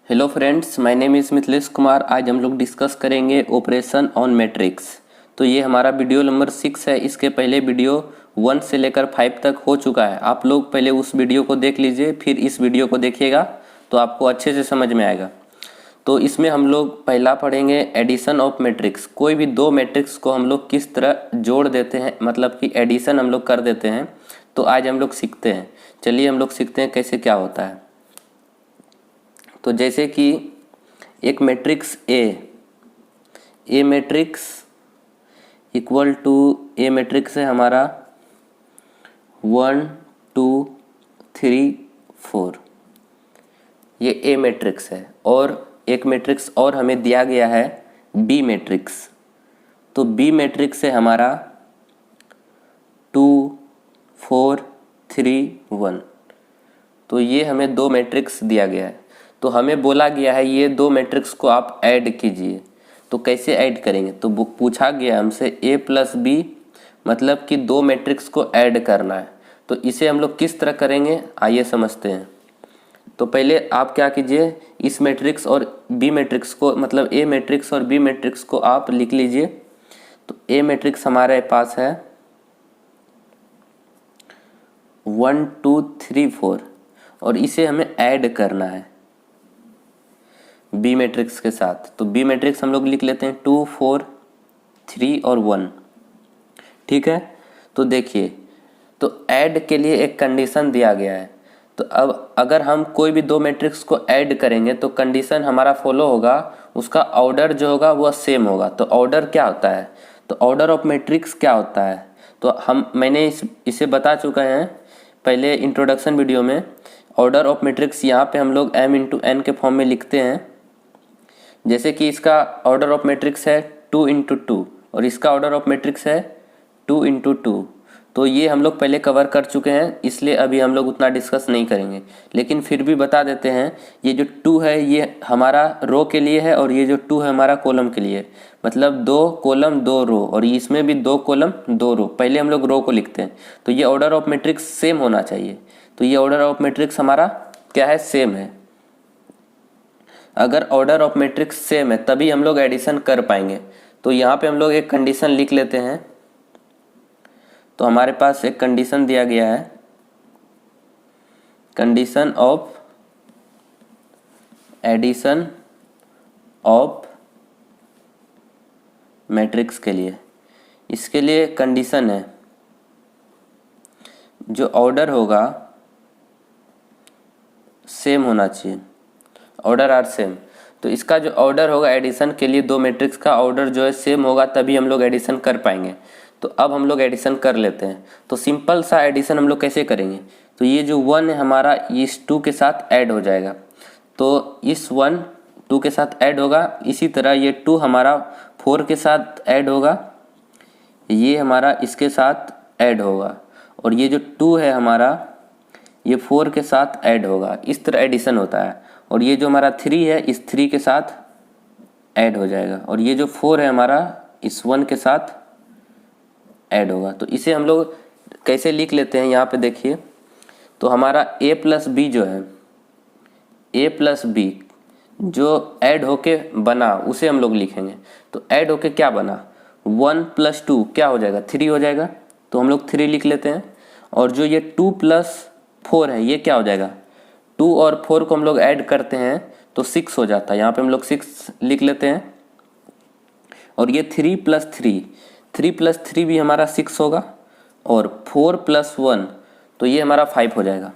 Hello friends, my name is Mithilesh Kumar. आज हम लोग डिस्कस करेंगे ऑपरेशन ऑन मैट्रिक्स। तो ये हमारा वीडियो नंबर 6 है। इसके पहले वीडियो 1 से लेकर 5 तक हो चुका है। आप लोग पहले उस वीडियो को देख लीजिए, फिर इस वीडियो को देखिएगा तो आपको अच्छे से समझ में आएगा। तो इसमें हम लोग पहला पढ़ेंगे एडिशन ऑफ मैट्रिक्स। कोई भी दो मैट्रिक्स को हम लोग किस तरह जोड़ देते हैं, मतलब कि एडिशन हम लोग कर देते हैं। तो आज हम लोग सीखते हैं। चलिए हम लोग सीखते हैं कैसे क्या होता है। तो जैसे कि एक matrix A matrix equal to A matrix है हमारा 1 2 3 4। ये ए मैट्रिक्स है। और एक मैट्रिक्स और हमें दिया गया है बी मैट्रिक्स। तो बी मैट्रिक्स है हमारा 2 4 3 1। तो ये हमें दो मैट्रिक्स दिया गया है। तो हमें बोला गया है ये दो मैट्रिक्स को आप ऐड कीजिए। तो कैसे ऐड करेंगे? तो पूछा गया हमसे ए प्लस बी, मतलब कि दो मैट्रिक्स को ऐड करना है। तो इसे हम लोग किस तरह करेंगे, आइए समझते हैं। तो पहले आप क्या कीजिए, इस मैट्रिक्स और बी मैट्रिक्स को, मतलब ए मैट्रिक्स और बी मैट्रिक्स को आप लिख लीजिए। तो ए मैट्रिक्स हमारे पास है 1 2 3 4 और इसे हमें ऐड करना है बी मैट्रिक्स के साथ। तो बी मैट्रिक्स हम लोग लिख लेते हैं 2 4 3 और 1। ठीक है। तो देखिए, तो ऐड के लिए एक कंडीशन दिया गया है। तो अब अगर हम कोई भी दो मैट्रिक्स को ऐड करेंगे तो कंडीशन हमारा फॉलो होगा, उसका ऑर्डर जो होगा वह सेम होगा। तो ऑर्डर क्या होता है, तो ऑर्डर ऑफ मैट्रिक्स क्या होता है, तो मैंने इसे बता चुका है पहले इंट्रोडक्शन वीडियो में। ऑर्डर ऑफ मैट्रिक्स यहाँ पे हम लोग m इंटू n के फॉर्म में लिखते हैं। जैसे कि इसका ऑर्डर ऑफ मैट्रिक्स है 2 इंटू 2 और इसका ऑर्डर ऑफ मैट्रिक्स है 2 इंटू 2। तो ये हम लोग पहले कवर कर चुके हैं, इसलिए अभी हम लोग उतना डिस्कस नहीं करेंगे। लेकिन फिर भी बता देते हैं, ये जो 2 है ये हमारा रो के लिए है और ये जो 2 है हमारा कॉलम के लिए। मतलब 2 कॉलम 2 रो, और इसमें भी 2 कॉलम 2 रो। पहले हम लोग रो को लिखते हैं। तो ये ऑर्डर ऑफ मैट्रिक्स सेम होना चाहिए। तो ये ऑर्डर ऑफ मैट्रिक्स हमारा क्या है, सेम है। अगर ऑर्डर ऑफ मैट्रिक्स सेम है तभी हम लोग एडिशन कर पाएंगे। तो यहाँ पे हम लोग एक कंडीशन लिख लेते हैं। तो हमारे पास एक कंडीशन दिया गया है, condition of addition of matrix के लिए। इसके लिए कंडीशन है जो ऑर्डर होगा सेम होना चाहिए, ऑर्डर आर सेम। तो इसका जो ऑर्डर होगा एडिशन के लिए, दो मैट्रिक्स का ऑर्डर जो है सेम होगा तभी हम लोग एडिशन कर पाएंगे। तो अब हम लोग एडिशन कर लेते हैं। तो सिंपल सा एडिशन हम लोग कैसे करेंगे, तो ये जो 1 है हमारा इस 2 के साथ ऐड हो जाएगा। तो इस 1 2 के साथ ऐड होगा। इसी तरह ये 2 हमारा 4 के साथ ऐड होगा, ये हमारा इसके साथ ऐड होगा, और ये जो 2 है हमारा ये 4 के साथ ऐड होगा। इस तरह एडिशन होता है। और ये जो हमारा 3 है इस 3 के साथ ऐड हो जाएगा, और ये जो 4 है हमारा इस 1 के साथ ऐड होगा। तो इसे हम लोग कैसे लिख लेते हैं, यहाँ पे देखिए। तो हमारा a प्लस बी जो है, a प्लस बी जो ऐड होके बना उसे हम लोग लिखेंगे। तो ऐड होके क्या बना, 1 प्लस 2 क्या हो जाएगा, 3 हो जाएगा। तो हम लोग 3 लिख लेते हैं। और जो ये 2 प्लस 4 है ये क्या हो जाएगा, 2 और 4 को हम लोग ऐड करते हैं तो 6 हो जाता है। यहाँ पे हम लोग 6 लिख लेते हैं। और ये 3 प्लस 3 भी हमारा 6 होगा, और 4 प्लस 1 तो ये हमारा 5 हो जाएगा।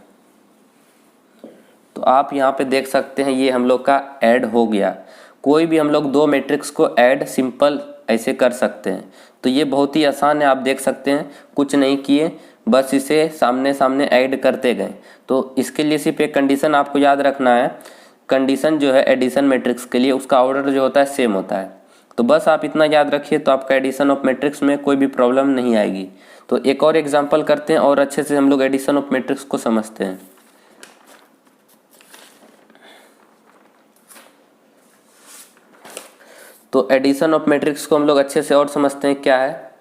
तो आप यहाँ पे देख सकते हैं ये हम लोग का ऐड हो गया। कोई भी हम लोग दो मैट्रिक्स को ऐड सिंपल ऐसे कर सकते हैं। तो ये बहुत ही आसान है, आप देख सकते हैं, कुछ नहीं किए, बस इसे सामने सामने ऐड करते गए। तो इसके लिए सिर्फ एक कंडीशन आपको याद रखना है। कंडीशन जो है एडिशन मैट्रिक्स के लिए, उसका ऑर्डर जो होता है सेम होता है। तो बस आप इतना याद रखिए, तो आपका एडिशन ऑफ मैट्रिक्स में कोई भी प्रॉब्लम नहीं आएगी। तो एक और एग्जांपल करते हैं और अच्छे से हम लोग एडिशन ऑफ मैट्रिक्स को समझते हैं। तो एडिशन ऑफ मैट्रिक्स को हम लोग अच्छे से और समझते हैं क्या है।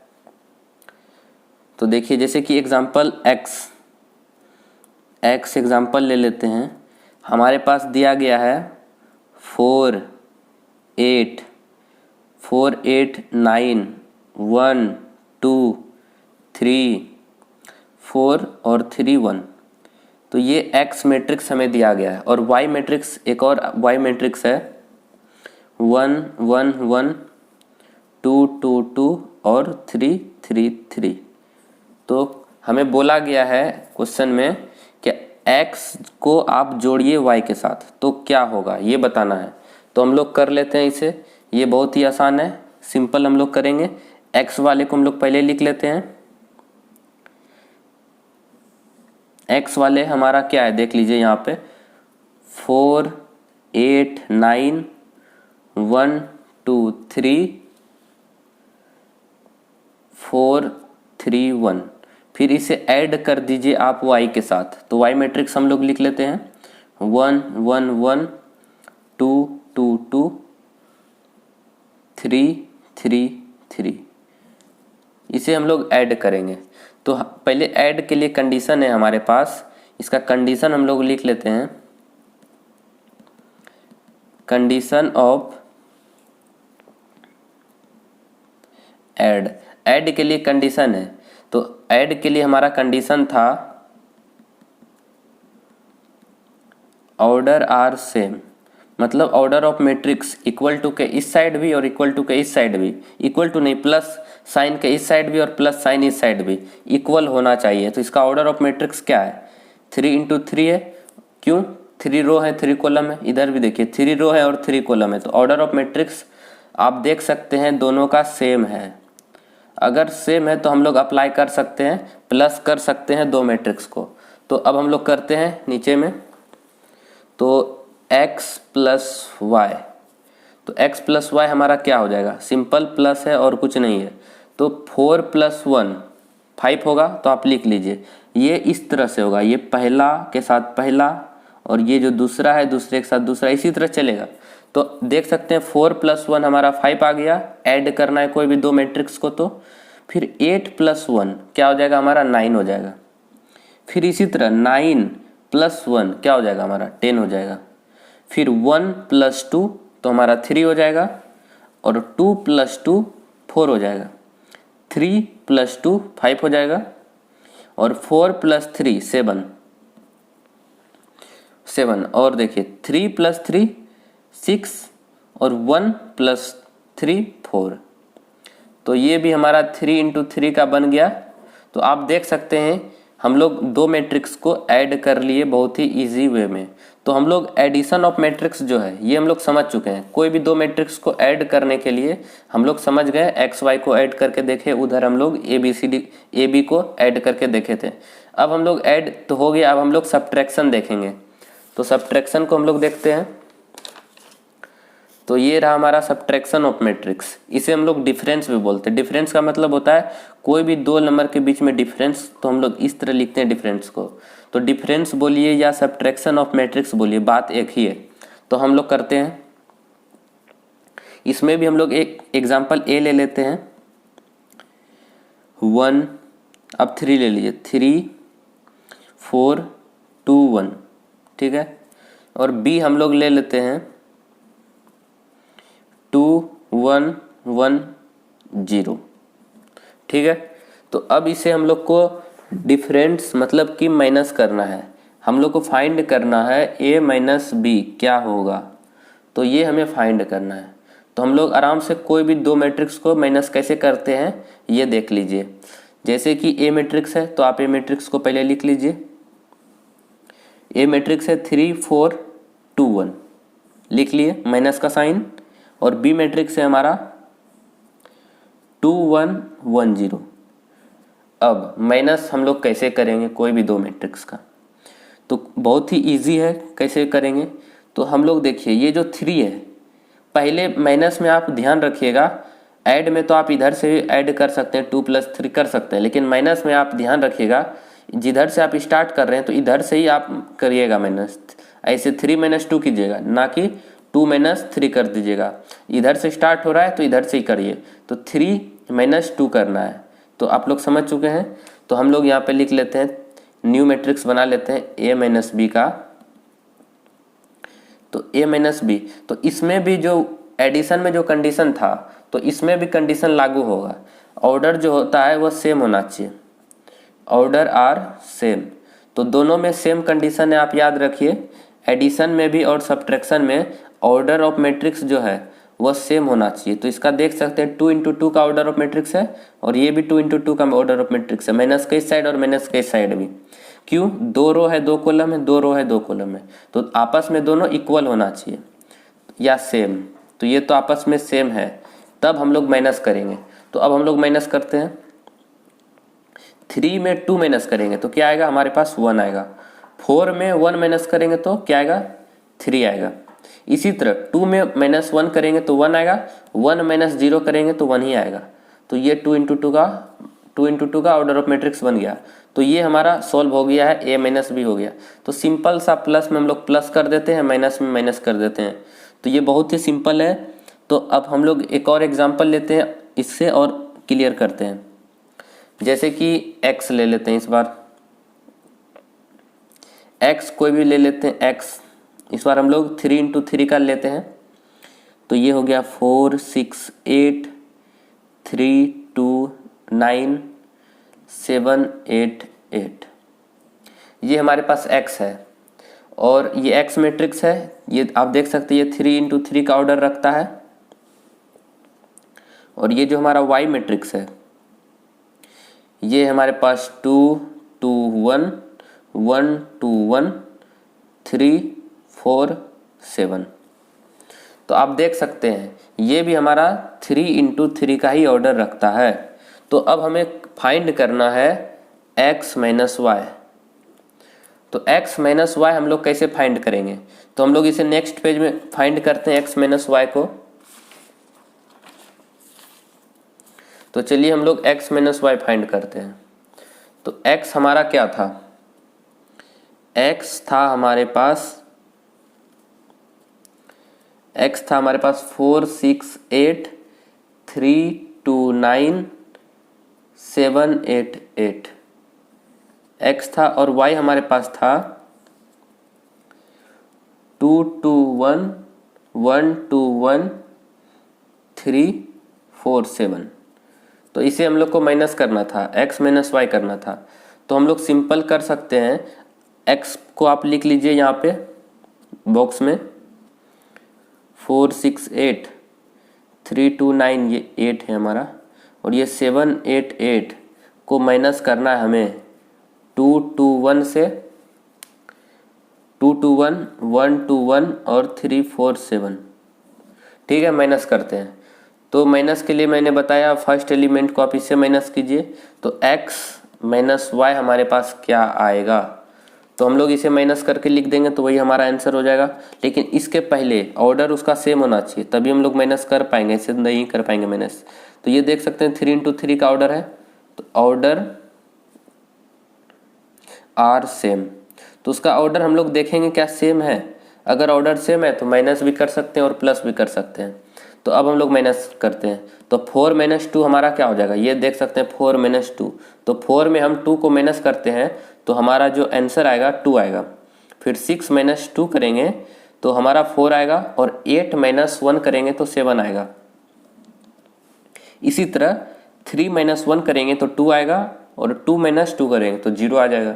तो देखिए, जैसे कि एग्जांपल x एग्जांपल ले लेते हैं। हमारे पास दिया गया है 4 8 4 8 9 1 2 3 4 और 3 1। तो ये एक्स मैट्रिक्स हमें दिया गया है। और वाई मैट्रिक्स, एक और वाई मैट्रिक्स है 1 1 1 2 2 2 और 3 3 3। तो हमें बोला गया है क्वेश्चन में कि x को आप जोड़िए y के साथ तो क्या होगा ये बताना है। तो हम लोग कर लेते हैं इसे, ये बहुत ही आसान है, सिंपल हम लोग करेंगे। x वाले को हम लोग पहले लिख लेते हैं। x वाले हमारा क्या है देख लीजिए यहाँ पे 4 8 9 1 2 3 4 3 1। फिर इसे ऐड कर दीजिए आप y के साथ। तो y मैट्रिक्स हम लोग लिख लेते हैं 1 1 1 2 2 2 3 3 3। इसे हम लोग ऐड करेंगे। तो पहले ऐड के लिए कंडीशन है हमारे पास, इसका कंडीशन हम लोग लिख लेते हैं। कंडीशन ऑफ ऐड के लिए कंडीशन है। तो ऐड के लिए हमारा कंडीशन था ऑर्डर आर सेम, मतलब order of matrix equal to के इस साइड भी और इक्वल टू के इस साइड भी, इक्वल टू नहीं प्लस साइन के इस साइड भी और प्लस साइन इस साइड भी इक्वल होना चाहिए। तो इसका ऑर्डर ऑफ मैट्रिक्स क्या है 3 इंटू 3 है। क्यों 3 रो है 3 कॉलम है, इधर भी देखिए 3 रो है और 3 कॉलम है। तो ऑर्डर ऑफ मैट्रिक्स आप देख सकते हैं दोनों का सेम है। अगर सेम है तो हम लोग अप्लाई कर सकते हैं, प्लस कर सकते हैं दो मैट्रिक्स को। तो अब हम लोग करते हैं नीचे में। तो x प्लस वाई, तो x प्लस वाई हमारा क्या हो जाएगा, सिंपल प्लस है और कुछ नहीं है। तो 4 प्लस 1 5 होगा। तो आप लिख लीजिए ये इस तरह से होगा, ये पहला के साथ पहला और ये जो दूसरा है दूसरे के साथ दूसरा, इसी तरह चलेगा। तो देख सकते हैं 4 प्लस 1 हमारा 5 आ गया। ऐड करना है कोई भी दो मैट्रिक्स को, तो फिर 8 प्लस 1 क्या हो जाएगा हमारा 9 हो जाएगा। फिर इसी तरह 9 प्लस 1 क्या हो जाएगा हमारा 10 हो जाएगा। फिर 1 प्लस 2 तो हमारा 3 हो जाएगा और 2 प्लस 2 4 हो जाएगा। 3 प्लस 2 5 हो जाएगा और 4 प्लस 3 7 और देखिए 3 प्लस 3 6 और 1 प्लस 3 4। तो ये भी हमारा 3 इंटू 3 का बन गया। तो आप देख सकते हैं हम लोग दो मैट्रिक्स को ऐड कर लिए बहुत ही इजी वे में। तो हम लोग एडिशन ऑफ मैट्रिक्स जो है ये हम लोग समझ चुके हैं। कोई भी दो मैट्रिक्स को ऐड करने के लिए हम लोग समझ गए, एक्स वाई को ऐड करके देखे, उधर हम लोग ए बी को ऐड करके देखे थे। अब हम लोग ऐड तो हो गया, अब हम लोग सब्ट्रैक्शन देखेंगे। तो सब्ट्रैक्शन को हम लोग देखते हैं। तो ये रहा हमारा सब्ट्रैक्शन ऑफ मैट्रिक्स। इसे हम लोग डिफरेंस भी बोलते हैं। डिफरेंस का मतलब होता है कोई भी दो नंबर के बीच में डिफरेंस, तो हम लोग इस तरह लिखते हैं डिफरेंस को। तो डिफरेंस बोलिए या सब्ट्रैक्शन ऑफ मैट्रिक्स बोलिए, बात एक ही है। तो हम लोग करते हैं, इसमें भी हम लोग एक एग्जाम्पल ए ले लेते हैं 1, अब 3 ले लीजिए 3 4 2 1, ठीक है। और बी हम लोग ले लेते हैं 2 1 1 0, ठीक है। तो अब इसे हम लोग को डिफरेंस मतलब कि माइनस करना है, हम लोग को फाइंड करना है a माइनस बी क्या होगा। तो ये हमें फाइंड करना है। तो हम लोग आराम से कोई भी दो मैट्रिक्स को माइनस कैसे करते हैं ये देख लीजिए। जैसे कि a मैट्रिक्स है तो आप a मैट्रिक्स को पहले लिख लीजिए। a मैट्रिक्स है 3 4 2 1, लिख लिए माइनस का साइन। और b मैट्रिक्स है हमारा 2 1 1 0। अब माइनस हम लोग कैसे करेंगे कोई भी दो मैट्रिक्स का, तो बहुत ही इजी है कैसे करेंगे। तो हम लोग देखिए ये जो 3 है, पहले माइनस में आप ध्यान रखिएगा, ऐड में तो आप इधर से ऐड कर सकते हैं 2 + 3 कर सकते हैं, लेकिन माइनस में आप ध्यान रखिएगा जिधर से आप स्टार्ट कर रहे हैं तो इधर से ही आप करिएगा माइनस। ऐसे 3 - 2 कीजिएगा, ना कि 2 - 3 कर दीजिएगा। इधर से स्टार्ट हो रहा है तो इधर से ही करिए। तो 3 - 2 करना है। तो आप लोग समझ चुके हैं। तो हम लोग यहाँ पे लिख लेते हैं, न्यू मैट्रिक्स बना लेते हैं a - b का तो a माइनस बी, तो इसमें भी जो एडिशन में जो कंडीशन था तो इसमें भी कंडीशन लागू होगा। ऑर्डर जो होता है वो सेम होना चाहिए, ऑर्डर आर सेम, तो दोनों में सेम कंडीशन है, आप याद रखिए। एडिशन में भी और सब्ट्रैक्शन में ऑर्डर ऑफ मैट्रिक्स जो है वह सेम होना चाहिए। तो इसका देख सकते हैं 2 इंटू 2 का ऑर्डर ऑफ मैट्रिक्स है और ये भी 2 इंटू 2 का ऑर्डर ऑफ मैट्रिक्स है, माइनस के साइड और माइनस के साइड भी। क्यों? 2 रो है 2 कॉलम है, 2 रो है 2 कॉलम है, तो आपस में दोनों इक्वल होना चाहिए या सेम। तो ये तो आपस में सेम है, तब हम लोग माइनस करेंगे। तो अब हम लोग माइनस करते हैं। 3 में 2 माइनस करेंगे तो क्या आएगा? हमारे पास 1 आएगा। 4 में 1 माइनस करेंगे तो क्या आएगा? 3 आएगा। इसी तरह 2 में -1 करेंगे तो 1 आएगा, 1 माइनस 0 करेंगे तो 1 ही आएगा। तो ये 2 इंटू 2 का ऑर्डर ऑफ मैट्रिक्स बन गया। तो ये हमारा सॉल्व हो गया है, a माइनस बी हो गया। तो सिंपल सा प्लस में हम लोग प्लस कर देते हैं, माइनस में माइनस कर देते हैं। तो ये बहुत ही सिंपल है। तो अब हम लोग एक और एग्जाम्पल लेते हैं इससे और क्लियर करते हैं। जैसे कि x ले लेते हैं, इस बार x कोई भी ले लेते हैं x। इस बार हम लोग 3 इंटू 3 का लेते हैं। तो ये हो गया 4 6 8 3 2 9 7 8 8। ये हमारे पास x है और ये x मैट्रिक्स है। ये आप देख सकते हैं ये 3 इंटू 3 का ऑर्डर रखता है। और ये जो हमारा y मैट्रिक्स है ये हमारे पास 2 2 1 1 2 1 3 4 7। तो आप देख सकते हैं ये भी हमारा 3 इंटू 3 का ही ऑर्डर रखता है। तो अब हमें फाइंड करना है x माइनस वाई। तो x माइनस वाई हम लोग कैसे फाइंड करेंगे? तो हम लोग इसे नेक्स्ट पेज में फाइंड करते हैं x माइनस वाई को। तो चलिए हम लोग x माइनस वाई फाइंड करते हैं। तो x हमारा क्या था? x था हमारे पास 4 6 8 3 2 9 7 8 8 x था। और y हमारे पास था 2 2 1 1 2 1 3 4 7। तो इसे हम लोग को माइनस करना था, x माइनस वाई करना था। तो हम लोग सिंपल कर सकते हैं, x को आप लिख लीजिए यहाँ पे बॉक्स में 4 6 8 3 2 9, ये 8 है हमारा। और ये 7 8 8 को माइनस करना है हमें 2 2 1 से, 2 2 1 1 2 1 और 3 4 7। ठीक है, माइनस करते हैं। तो माइनस के लिए मैंने बताया फर्स्ट एलिमेंट को आप इससे माइनस कीजिए। तो x माइनस वाई हमारे पास क्या आएगा? तो हम लोग इसे माइनस करके लिख देंगे तो वही हमारा आंसर हो जाएगा। लेकिन इसके पहले ऑर्डर उसका सेम होना चाहिए, तभी हम लोग माइनस कर पाएंगे, ऐसे नहीं कर पाएंगे माइनस। तो ये देख सकते हैं 3 इंटू 3 का ऑर्डर है। तो ऑर्डर आर सेम, तो उसका ऑर्डर हम लोग देखेंगे क्या सेम है। अगर ऑर्डर सेम है तो माइनस भी कर सकते हैं और प्लस भी कर सकते हैं। तो अब हम लोग माइनस करते हैं। तो 4 माइनस 2 हमारा क्या हो जाएगा? ये देख सकते हैं 4 माइनस 2। तो 4 में हम 2 को माइनस करते हैं तो हमारा जो आंसर आएगा 2 आएगा। फिर 6 माइनस 2 करेंगे तो हमारा 4 आएगा और 8 माइनस 1 करेंगे तो 7 आएगा। इसी तरह 3 माइनस 1 करेंगे तो 2 आएगा और 2 माइनस 2 करेंगे तो 0 आ जाएगा।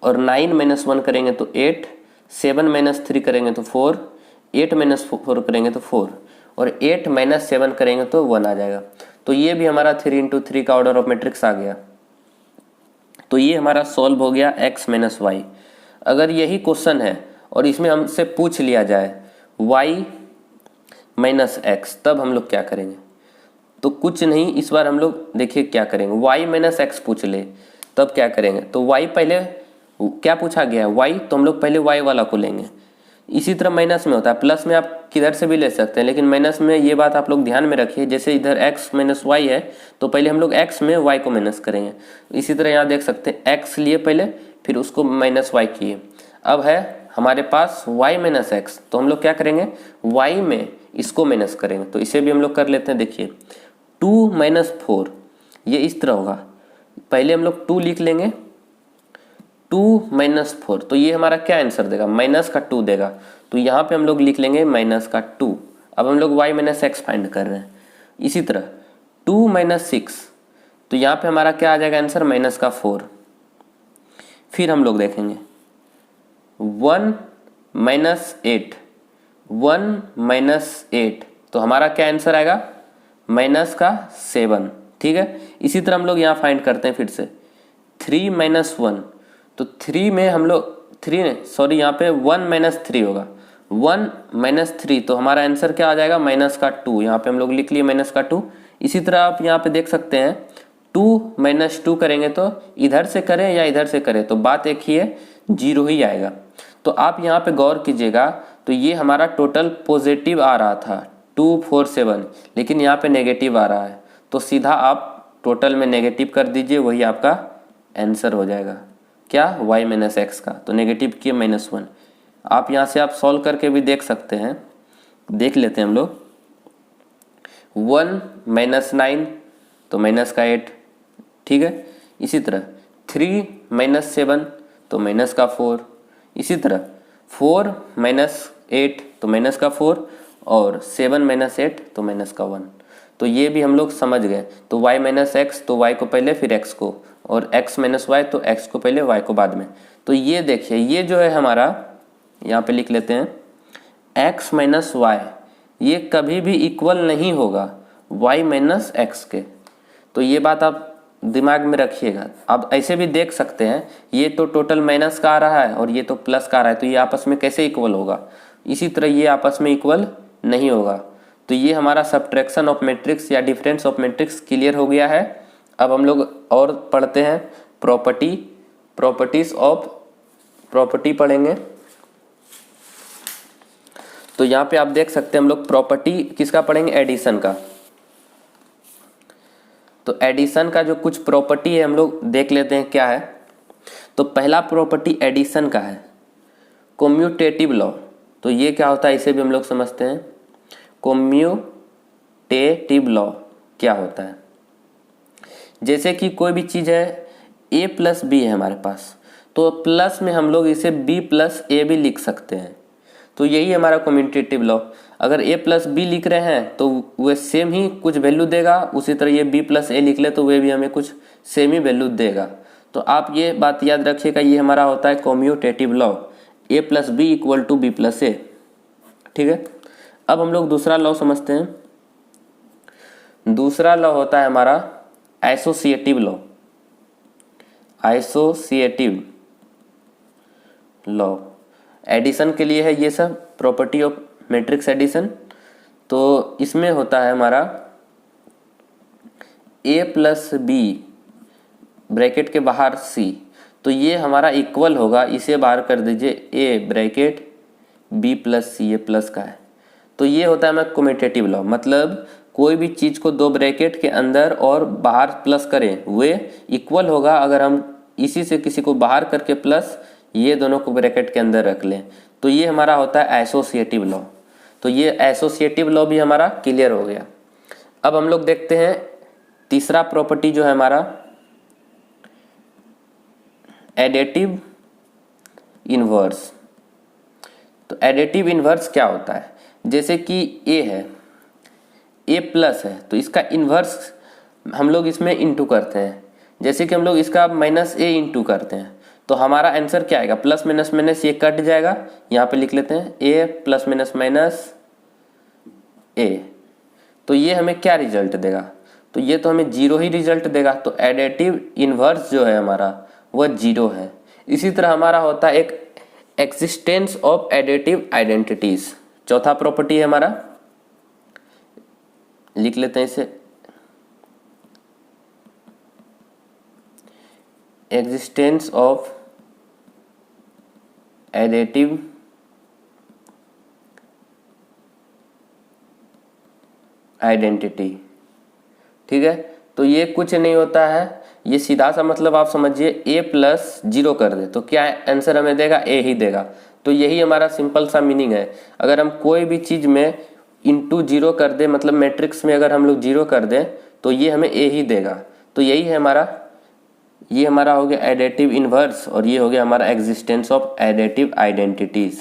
और 9 माइनस 1 करेंगे तो 8, 7 माइनस 3 करेंगे तो 4, 8 माइनस 4 करेंगे तो 4 और 8 माइनस 7 करेंगे तो 1 आ जाएगा। तो ये भी हमारा 3 इंटू 3 का ऑर्डर ऑफ मैट्रिक्स आ गया। तो ये हमारा सॉल्व हो गया x माइनस वाई। अगर यही क्वेश्चन है और इसमें हमसे पूछ लिया जाए y माइनस एक्स, तब हम लोग क्या करेंगे? तो कुछ नहीं, इस बार हम लोग देखिए क्या करेंगे। y माइनस एक्स पूछ ले तब क्या करेंगे? तो y पहले क्या पूछा गया है y, तो हम लोग पहले y वाला को लेंगे। इसी तरह माइनस में होता है, प्लस में आप किधर से भी ले सकते हैं, लेकिन माइनस में ये बात आप लोग ध्यान में रखिए। जैसे इधर x माइनस वाई है तो पहले हम लोग x में y को माइनस करेंगे। इसी तरह यहाँ देख सकते हैं x लिए पहले, फिर उसको माइनस वाई किए। अब है हमारे पास y माइनस एक्स, तो हम लोग क्या करेंगे? y में इसको माइनस करेंगे। तो इसे भी हम लोग कर लेते हैं। देखिए 2 माइनस 4 ये इस तरह होगा। पहले हम लोग 2 लिख लेंगे, 2 माइनस 4, तो ये हमारा क्या आंसर देगा, माइनस का 2 देगा। तो यहाँ पे हम लोग लिख लेंगे माइनस का 2। अब हम लोग y माइनस एक्स फाइंड कर रहे हैं। इसी तरह 2 माइनस 6, तो यहाँ पे हमारा क्या आ जाएगा आंसर, माइनस का 4। फिर हम लोग देखेंगे 1 माइनस 8, 1 माइनस 8, तो हमारा क्या आंसर आएगा, माइनस का 7। ठीक है, इसी तरह हम लोग यहाँ फाइंड करते हैं फिर से 3 माइनस 1, तो 3 में हम लोग 3 सॉरी यहाँ पे 1 माइनस 3 होगा, 1 माइनस 3, तो हमारा आंसर क्या आ जाएगा, माइनस का 2। यहाँ पे हम लोग लिख लिए माइनस का 2। इसी तरह आप यहाँ पे देख सकते हैं 2 माइनस 2 करेंगे तो इधर से करें या इधर से करें तो बात एक ही है, 0 ही आएगा। तो आप यहाँ पे गौर कीजिएगा, तो ये हमारा टोटल पॉजिटिव आ रहा था 247, लेकिन यहाँ पे नेगेटिव आ रहा है, तो सीधा आप टोटल में नेगेटिव कर दीजिए, वही आपका आंसर हो जाएगा क्या, y माइनस एक्स का। तो नेगेटिव किए -1। आप यहाँ से आप सॉल्व करके भी देख सकते हैं, देख लेते हैं हम लोग। 1 माइनस 9, तो माइनस का 8। ठीक है, इसी तरह 3 माइनस 7, तो माइनस का 4। इसी तरह 4 माइनस 8, तो माइनस का 4, और 7 माइनस 8, तो माइनस का 1। तो ये भी हम लोग समझ गए। तो y माइनस एक्स, तो y को पहले फिर x को, और x माइनस वाई, तो x को पहले y को बाद में। तो ये देखिए, ये जो है हमारा, यहाँ पे लिख लेते हैं x माइनस वाई, ये कभी भी इक्वल नहीं होगा y माइनस एक्स के। तो ये बात आप दिमाग में रखिएगा। आप ऐसे भी देख सकते हैं, ये तो टोटल माइनस का आ रहा है और ये तो प्लस का आ रहा है, तो ये आपस में कैसे इक्वल होगा। इसी तरह ये आपस में इक्वल नहीं होगा। तो ये हमारा सब्ट्रैक्शन ऑफ मैट्रिक्स या डिफरेंस ऑफ मैट्रिक्स क्लियर हो गया है। अब हम लोग और पढ़ते हैं प्रॉपर्टीज ऑफ प्रॉपर्टी पढ़ेंगे। तो यहाँ पे आप देख सकते हैं हम लोग प्रॉपर्टी किसका पढ़ेंगे, एडिशन का। तो एडिशन का जो कुछ प्रॉपर्टी है हम लोग देख लेते हैं क्या है। तो पहला प्रॉपर्टी एडिशन का है कम्यूटेटिव लॉ। तो ये क्या होता है, इसे भी हम लोग समझते हैं। कम्यूटेटिव लॉ क्या होता है, जैसे कि कोई भी चीज़ है a प्लस बी है हमारे पास, तो प्लस में हम लोग इसे b प्लस ए भी लिख सकते हैं। तो यही हमारा कम्यूटेटिव लॉ। अगर a प्लस बी लिख रहे हैं तो वह सेम ही कुछ वैल्यू देगा, उसी तरह ये b प्लस ए लिख ले तो वह भी हमें कुछ सेम ही वैल्यू देगा। तो आप ये बात याद रखिएगा, ये हमारा होता है commutative law, a plus B equal to B plus A. ठीक है, अब हम लोग दूसरा लॉ समझते हैं। दूसरा लॉ होता है हमारा associative law. Associative law addition के लिए है, ये सब प्रॉपर्टी ऑफ मैट्रिक्स एडिशन। तो इसमें होता है हमारा a प्लस बी ब्रैकेट के बाहर c, तो ये हमारा इक्वल होगा, इसे बाहर कर दीजिए a ब्रैकेट b प्लस सी, ये प्लस का है। तो ये होता है हमारा कम्यूटेटिव लॉ, मतलब कोई भी चीज़ को दो ब्रैकेट के अंदर और बाहर प्लस करें वे इक्वल होगा। अगर हम इसी से किसी को बाहर करके प्लस ये दोनों को ब्रैकेट के अंदर रख लें, तो ये हमारा होता है एसोसिएटिव लॉ। तो ये एसोसिएटिव लॉ भी हमारा क्लियर हो गया। अब हम लोग देखते हैं तीसरा प्रॉपर्टी जो है हमारा एडिटिव इन्वर्स। तो एडिटिव इन्वर्स क्या होता है, जैसे कि a है, a प्लस है, तो इसका इन्वर्स हम लोग इसमें इंटू करते हैं। जैसे कि हम लोग इसका माइनस a इंटू करते हैं, तो हमारा आंसर क्या आएगा, प्लस माइनस माइनस ये कट जाएगा, यहाँ पे लिख लेते हैं a plus minus minus a। तो ये हमें क्या रिजल्ट देगा, तो ये तो हमें 0 ही रिजल्ट देगा। तो एडिटिव इन्वर्स जो है हमारा वह 0 है। इसी तरह हमारा होता है एक एक्सिस्टेंस ऑफ एडिटिव आइडेंटिटीज। चौथा प्रॉपर्टी है हमारा, लिख लेते हैं इसे, एग्जिस्टेंस ऑफ एडिटिव आइडेंटिटी। ठीक है, तो ये कुछ नहीं होता है, ये सीधा सा मतलब आप समझिए a प्लस 0 कर दे तो क्या आंसर हमें देगा, a ही देगा। तो यही हमारा सिंपल सा मीनिंग है। अगर हम कोई भी चीज़ में इंटू 0 कर दे, मतलब मैट्रिक्स में अगर हम लोग 0 कर दें तो ये हमें a ही देगा। तो यही है हमारा ये हमारा हो गया एडेटिव इन्वर्स और ये हो गया हमारा एग्जिस्टेंस ऑफ एडेटिव आइडेंटिटीज़।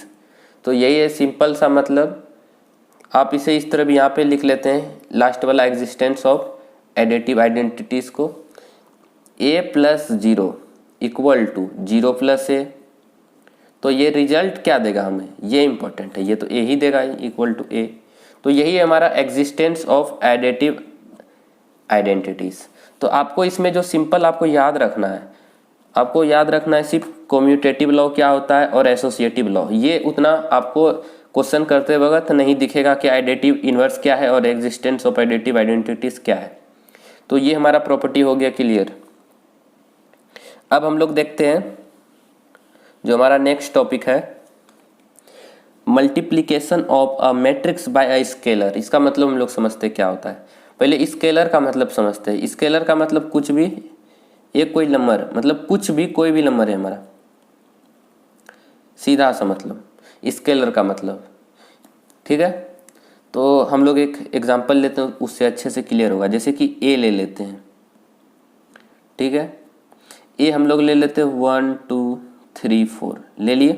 तो यही है सिंपल सा मतलब। आप इसे इस तरह भी यहाँ पे लिख लेते हैं, लास्ट वाला एग्जिस्टेंस ऑफ एडेटिव आइडेंटिटीज़ को, a plus zero equal to zero plus A. तो ये रिजल्ट क्या देगा हमें, ये इंपॉर्टेंट है, ये तो ए ही देगा इक्वल टू ए। तो यही है हमारा एग्जिस्टेंस ऑफ एडेटिव आइडेंटिटीज़। तो आपको इसमें जो सिंपल आपको याद रखना है, आपको याद रखना है सिर्फ कम्यूटेटिव लॉ क्या होता है और एसोसिएटिव लॉ। ये उतना आपको क्वेश्चन करते वक्त नहीं दिखेगा कि एडेटिव इन्वर्स क्या है और एग्जिस्टेंस ऑफ एडेटिव आइडेंटिटीज़ क्या है। तो ये हमारा प्रॉपर्टी हो गया क्लियर। अब हम लोग देखते हैं जो हमारा नेक्स्ट टॉपिक है, multiplication of a matrix bye a scalar. इसका मतलब हम लोग समझते क्या होता है। पहले स्केलर का मतलब समझते हैं। स्केलर का मतलब कुछ भी, एक कोई नंबर, मतलब कुछ भी कोई भी नंबर है हमारा, सीधा सा मतलब स्केलर का मतलब। ठीक है, तो हम लोग एक एग्जांपल लेते हैं, उससे अच्छे से क्लियर होगा। जैसे कि ए ले लेते हैं, ठीक है, ए हम लोग ले लेते हैं 1 2 3 4 ले लिए।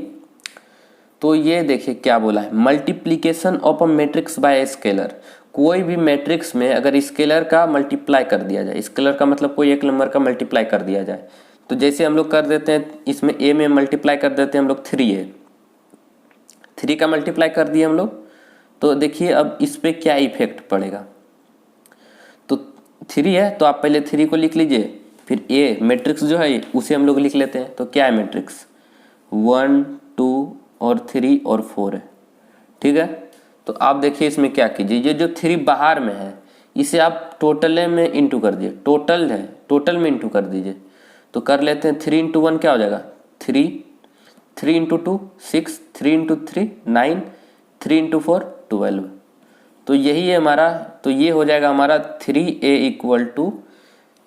तो ये देखिए क्या बोला है, multiplication of a matrix bye scalar. कोई भी मैट्रिक्स में अगर स्केलर का मल्टीप्लाई कर दिया जाए, स्केलर का मतलब कोई एक नंबर का मल्टीप्लाई कर दिया जाए, तो जैसे हम लोग कर देते हैं, इसमें ए में मल्टीप्लाई कर देते हैं हम लोग 3a, 3 का मल्टीप्लाई कर दिए हम लोग। तो देखिए अब इस पर क्या इफेक्ट पड़ेगा। तो 3 है तो आप पहले 3 को लिख लीजिए, फिर ए मैट्रिक्स जो है उसे हम लोग लिख लेते हैं। तो क्या है मैट्रिक्स, 1 2 और 3 और 4 है। ठीक है, तो आप देखिए इसमें क्या कीजिए, ये जो 3 बाहर में है इसे आप टोटल में इंटू कर दिए, टोटल है टोटल में इंटू कर दीजिए। तो कर लेते हैं, 3 × 1 क्या हो जाएगा 3, 3 × 2 6, 3 × 3 9, 3 × 4 12। तो यही है हमारा, तो ये हो जाएगा हमारा 3a इक्वल टू,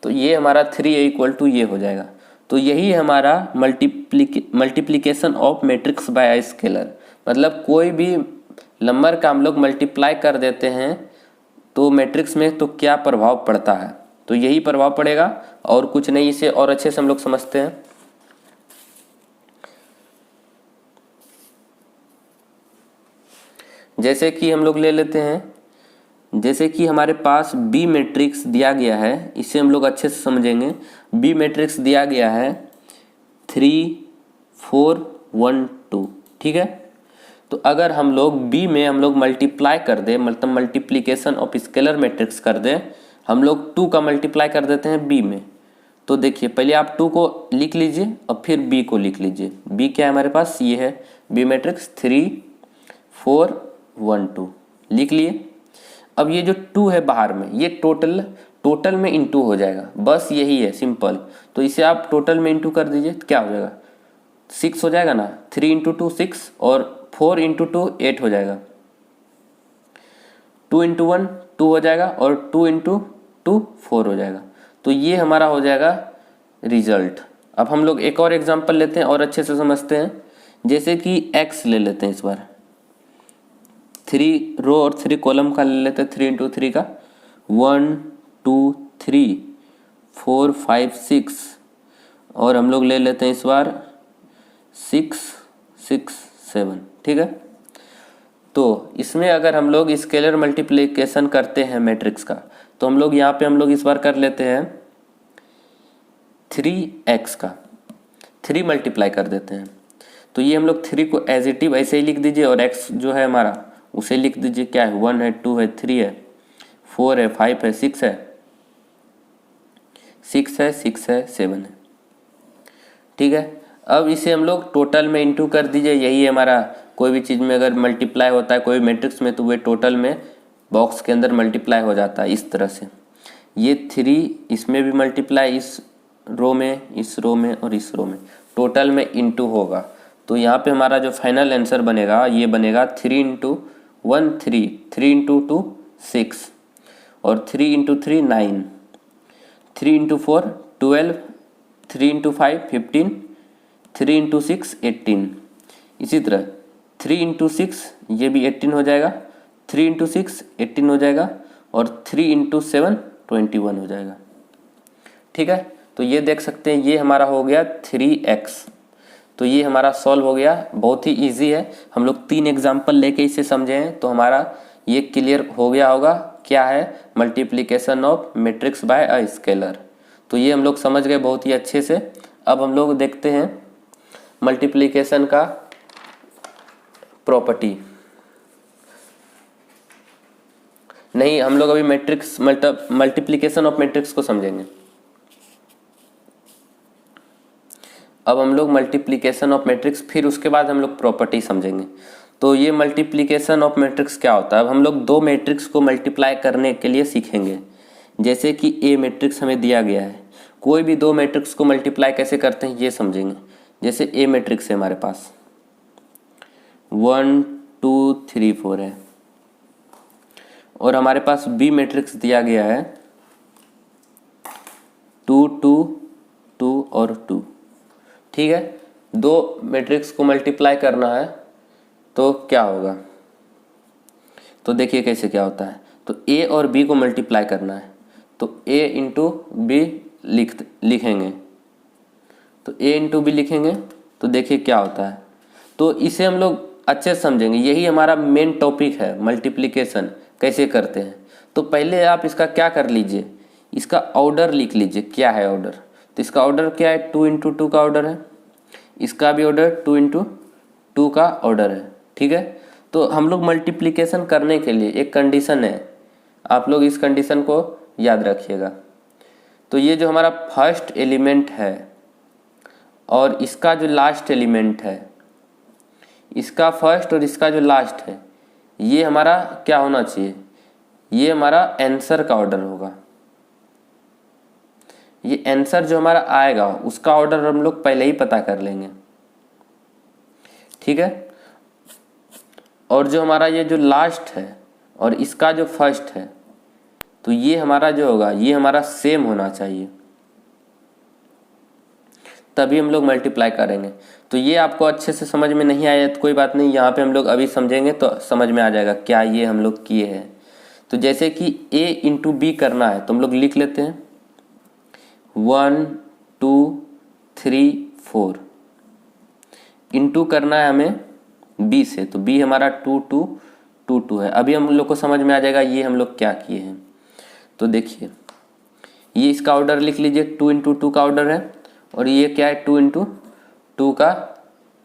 तो ये हमारा 3a इक्वल टू ये हो जाएगा। तो यही है हमारा multiplication of matrix bye scalar. मतलब कोई भी नंबर का हम लोग मल्टीप्लाई कर देते हैं तो मैट्रिक्स में तो क्या प्रभाव पड़ता है, तो यही प्रभाव पड़ेगा और कुछ नहीं। इसे और अच्छे से हम लोग समझते हैं। जैसे कि हम लोग ले लेते हैं, जैसे कि हमारे पास बी मैट्रिक्स दिया गया है, इसे हम लोग अच्छे से समझेंगे। बी मैट्रिक्स दिया गया है 3 4 1 2, ठीक है। तो अगर हम लोग बी में हम लोग मल्टीप्लाई कर दें, मतलब मल्टीप्लिकेशन ऑफ स्केलर मैट्रिक्स कर दें, हम लोग 2 का मल्टीप्लाई कर देते हैं बी में। तो देखिए पहले आप 2 को लिख लीजिए और फिर बी को लिख लीजिए। बी क्या है हमारे पास, ये है बी मैट्रिक्स 3 4 1 2 लिख लिए। अब ये जो 2 है बाहर में, ये टोटल में इंटू हो जाएगा, बस यही है सिंपल। तो इसे आप टोटल में इंटू कर दीजिए तो क्या हो जाएगा 6 हो जाएगा ना, 3 × 2 6 और 4 × 2 8 हो जाएगा, 2 × 1 2 हो जाएगा और 2 × 2 4 हो जाएगा। तो ये हमारा हो जाएगा रिजल्ट। अब हम लोग एक और एग्जांपल लेते हैं और अच्छे से समझते हैं। जैसे कि x ले लेते हैं, इस बार 3 रो और 3 कॉलम का ले लेते हैं, 3 × 3 का 1 2 3 4 5 6 और हम लोग ले लेते हैं इस बार 6 6 7, ठीक है। तो इसमें अगर हम लोग स्केलर मल्टीप्लिकेशन करते हैं मैट्रिक्स का, तो हम लोग यहाँ पे हम लोग इस बार कर लेते हैं 3x का 3 मल्टीप्लाई कर देते हैं। तो ये हम लोग 3 को एज इट इज ऐसे ही लिख दीजिए और x जो है हमारा उसे लिख दीजिए। क्या है 1 है 2 है 3 है 4 है 5 है 6 है 6 है 6 है 7 है, ठीक है। अब इसे हम लोग टोटल में इंटू कर दीजिए। यही है हमारा, कोई भी चीज़ में अगर मल्टीप्लाई होता है कोई मैट्रिक्स में, तो वे टोटल में बॉक्स के अंदर मल्टीप्लाई हो जाता है इस तरह से। ये 3 इसमें भी मल्टीप्लाई, इस रो में, इस रो में और इस रो में, टोटल में इंटू होगा। तो यहाँ पे हमारा जो फाइनल आंसर बनेगा ये बनेगा 3 × 1 3, 3 × 2 6 और 3 × 3 9, 3 × 4 12, 3 × 5 15, 3 × 6 18। इसी तरह 3 × 6 ये भी 18 हो जाएगा, 3 × 6 18 हो जाएगा और 3 × 7 21 हो जाएगा, ठीक है। तो ये देख सकते हैं ये हमारा हो गया 3x। तो ये हमारा सॉल्व हो गया, बहुत ही इजी है। हम लोग 3 एग्जाम्पल लेके इसे समझे हैं तो हमारा ये क्लियर हो गया होगा क्या है multiplication of matrix bye a scalar. तो ये हम लोग समझ गए बहुत ही अच्छे से। अब हम लोग देखते हैं मल्टीप्लिकेशन का प्रॉपर्टी। नहीं, हम लोग अभी मैट्रिक्स मल्टीप्लिकेशन ऑफ मैट्रिक्स को समझेंगे। अब हम लोग मल्टीप्लिकेशन ऑफ मैट्रिक्स, फिर उसके बाद हम लोग प्रॉपर्टी समझेंगे। तो ये मल्टीप्लिकेशन ऑफ मैट्रिक्स क्या होता है? अब हम लोग 2 मैट्रिक्स को मल्टीप्लाई करने के लिए सीखेंगे। जैसे कि ए मैट्रिक्स हमें दिया गया है, कोई भी 2 मैट्रिक्स को मल्टीप्लाई कैसे करते हैं ये समझेंगे। जैसे ए मैट्रिक्स है हमारे पास 1 2 3 4 है, और हमारे पास बी मैट्रिक्स दिया गया है 2 2 2 और 2। ठीक है, 2 मैट्रिक्स को मल्टीप्लाई करना है तो क्या होगा? तो देखिए कैसे क्या होता है। तो ए और बी को मल्टीप्लाई करना है तो ए इंटू बी लिखेंगे। तो ए इंटू बी लिखेंगे तो देखिए क्या होता है। तो इसे हम लोग अच्छे से समझेंगे, यही हमारा मेन टॉपिक है मल्टीप्लिकेशन कैसे करते हैं। तो पहले आप इसका क्या कर लीजिए, इसका ऑर्डर लिख लीजिए क्या है ऑर्डर। तो इसका ऑर्डर क्या है 2 इंटू 2 का ऑर्डर है, इसका भी ऑर्डर 2 इंटू 2 का ऑर्डर है। ठीक है, तो हम लोग मल्टीप्लिकेशन करने के लिए एक कंडीशन है, आप लोग इस कंडीशन को याद रखिएगा। तो ये जो हमारा फर्स्ट एलिमेंट है और इसका जो लास्ट एलिमेंट है, इसका फर्स्ट और इसका जो लास्ट है, ये हमारा क्या होना चाहिए, ये हमारा आंसर का ऑर्डर होगा। ये आंसर जो हमारा आएगा उसका ऑर्डर हम लोग पहले ही पता कर लेंगे। ठीक है, और जो हमारा ये जो लास्ट है और इसका जो फर्स्ट है, तो ये हमारा जो होगा ये हमारा सेम होना चाहिए, तभी हम लोग मल्टीप्लाई करेंगे। तो ये आपको अच्छे से समझ में नहीं आया तो कोई बात नहीं, यहाँ पे हम लोग अभी समझेंगे तो समझ में आ जाएगा क्या ये हम लोग किए हैं। तो जैसे कि a इंटू बी करना है तो हम लोग लिख लेते हैं 1 2 3 4। इंटू करना है हमें b से, तो b हमारा 2 2 2 2 है। अभी हम लोग को समझ में आ जाएगा ये हम लोग क्या किए हैं। तो देखिए ये इसका ऑर्डर लिख लीजिए, 2 इंटू 2 का ऑर्डर है, और ये क्या है 2 इंटू 2 का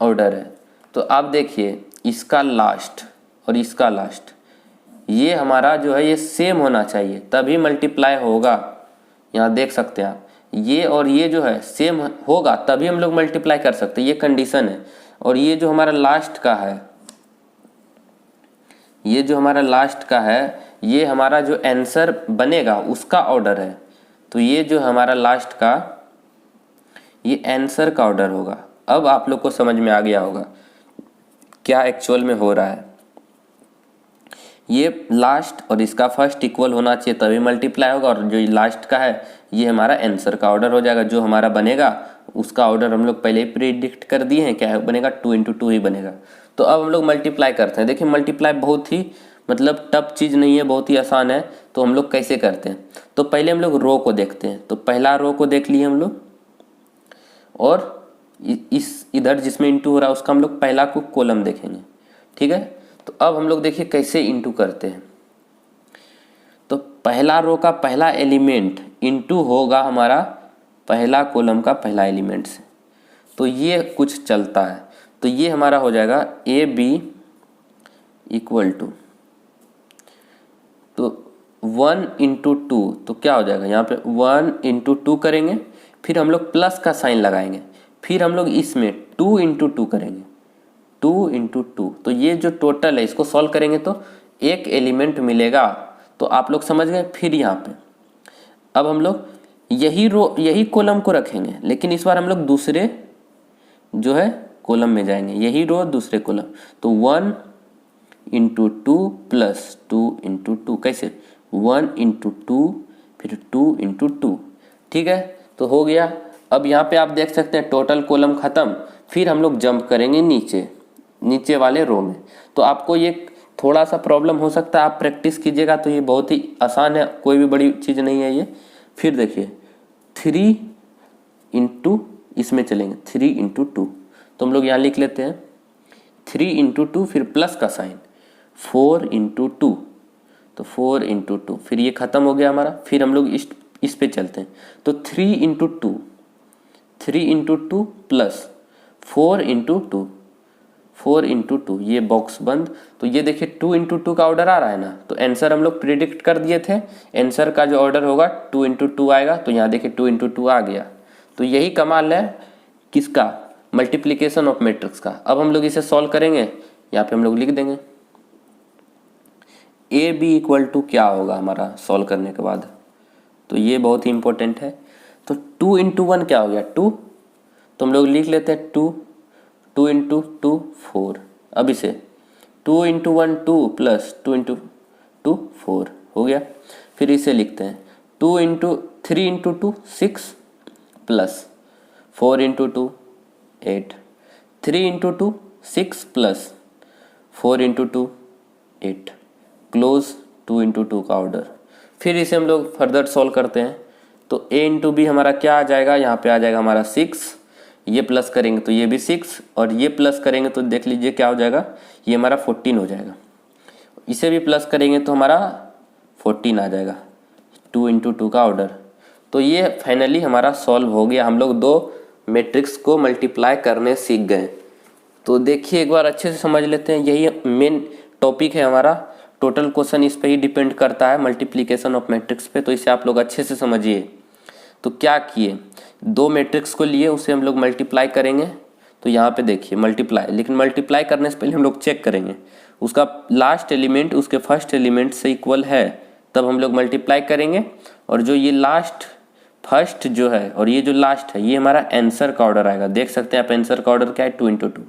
ऑर्डर है। तो आप देखिए इसका लास्ट और इसका लास्ट ये हमारा जो है ये सेम होना चाहिए तभी मल्टीप्लाई होगा। यहाँ देख सकते हैं आप, ये और ये जो है सेम होगा तभी हम लोग मल्टीप्लाई कर सकते हैं, ये कंडीशन है। और ये जो हमारा लास्ट का है, ये जो हमारा लास्ट का है, ये हमारा जो आंसर बनेगा उसका ऑर्डर है। तो ये जो हमारा लास्ट का ये आंसर का ऑर्डर होगा। अब आप लोग को समझ में आ गया होगा क्या एक्चुअल में हो रहा है। ये लास्ट और इसका फर्स्ट इक्वल होना चाहिए तभी मल्टीप्लाई होगा, और जो लास्ट का है ये हमारा आंसर का ऑर्डर हो जाएगा। जो हमारा बनेगा उसका ऑर्डर हम लोग पहले ही प्रिडिक्ट कर दिए हैं, क्या बनेगा 2 इंटू 2 ही बनेगा। तो अब हम लोग मल्टीप्लाई करते हैं। देखिए मल्टीप्लाई बहुत ही मतलब टफ चीज़ नहीं है, बहुत ही आसान है। तो हम लोग कैसे करते हैं, तो पहले हम लोग रो को देखते हैं। तो पहला रो को देख लिए हम लोग, और इस इधर जिसमें इंटू हो रहा है उसका हम लोग पहला को कॉलम देखेंगे। ठीक है, तो अब हम लोग देखिए कैसे इंटू करते हैं। तो पहला रो का पहला एलिमेंट इंटू होगा हमारा पहला कॉलम का पहला एलिमेंट से। तो ये कुछ चलता है, तो ये हमारा हो जाएगा ए बी इक्वल टू, तो 1 इंटू 2, तो क्या हो जाएगा यहाँ पे 1 इंटू 2 करेंगे, फिर हम लोग प्लस का साइन लगाएंगे, फिर हम लोग इसमें 2 इंटू 2 करेंगे, 2 इंटू 2। तो ये जो टोटल है इसको सॉल्व करेंगे तो एक एलिमेंट मिलेगा। तो आप लोग समझ गए। फिर यहाँ पे अब हम लोग यही रो यही कॉलम को रखेंगे, लेकिन इस बार हम लोग दूसरे जो है कॉलम में जाएंगे, यही रो दूसरे कॉलम। तो 1 इंटू 2 प्लस 2 इंटू 2, कैसे 1 इंटू 2 फिर 2 इंटू 2। ठीक है, तो हो गया। अब यहाँ पे आप देख सकते हैं टोटल कॉलम ख़त्म। फिर हम लोग जंप करेंगे नीचे वाले रो में। तो आपको ये थोड़ा सा प्रॉब्लम हो सकता है, आप प्रैक्टिस कीजिएगा तो ये बहुत ही आसान है, कोई भी बड़ी चीज़ नहीं है ये। फिर देखिए 3 इंटू इसमें चलेंगे 3 इंटू 2, तो हम लोग यहाँ लिख लेते हैं 3 इंटू 2 फिर प्लस का साइन 4 इंटू 2, तो 4 इंटू 2 फिर ये ख़त्म हो गया हमारा। फिर हम लोग इस पे चलते हैं, तो 3 into 2, 3 into 2 plus 4 into 2, 4 into 2, ये बॉक्स बंद। तो ये देखिए 2 इंटू 2 का ऑर्डर आ रहा है ना, तो आंसर हम लोग प्रिडिक्ट कर दिए थे, आंसर का जो ऑर्डर होगा 2 इंटू 2 आएगा। तो यहाँ देखिए 2 इंटू 2 आ गया। तो यही कमाल है किसका, मल्टीप्लिकेशन ऑफ मैट्रिक्स का। अब हम लोग इसे सॉल्व करेंगे, यहाँ पे हम लोग लिख देंगे ए बी इक्वल टू क्या होगा हमारा सॉल्व करने के बाद, तो ये बहुत ही इंपॉर्टेंट है। तो 2 इंटू 1 क्या हो गया 2, तो हम लोग लिख लेते हैं 2, 2 इंटू 2 4, अब इसे 2 इंटू 1 2 प्लस 2 इंटू 2 4 हो गया। फिर इसे लिखते हैं 2 into 3 into 2 6 plus 4 into 2 8, 3 into 2 6 plus 4 into 2 8, close 2 into 2 का ऑर्डर। फिर इसे हम लोग फर्दर सॉल्व करते हैं, तो a इंटू बी हमारा क्या आ जाएगा, यहाँ पे आ जाएगा हमारा 6, ये प्लस करेंगे तो ये भी 6, और ये प्लस करेंगे तो देख लीजिए क्या हो जाएगा, ये हमारा 14 हो जाएगा। इसे भी प्लस करेंगे तो हमारा 14 आ जाएगा, 2 इंटू 2 का ऑर्डर। तो ये फाइनली हमारा सॉल्व हो गया, हम लोग 2 मैट्रिक्स को मल्टीप्लाई करने सीख गए। तो देखिए एक बार अच्छे से समझ लेते हैं, यही मेन टॉपिक है हमारा, टोटल क्वेश्चन इस पे ही डिपेंड करता है मल्टीप्लिकेशन ऑफ मैट्रिक्स पे। तो इसे आप लोग अच्छे से समझिए। तो क्या किए, 2 मैट्रिक्स को लिए, उसे हम लोग मल्टीप्लाई करेंगे। तो यहाँ पे देखिए मल्टीप्लाई, लेकिन मल्टीप्लाई करने से पहले हम लोग चेक करेंगे उसका लास्ट एलिमेंट उसके फर्स्ट एलिमेंट से इक्वल है, तब हम लोग मल्टीप्लाई करेंगे। और जो ये लास्ट फर्स्ट जो है और ये जो लास्ट है, ये हमारा आंसर का ऑर्डर आएगा। देख सकते हैं आप आंसर का ऑर्डर क्या है 2 इंटू 2,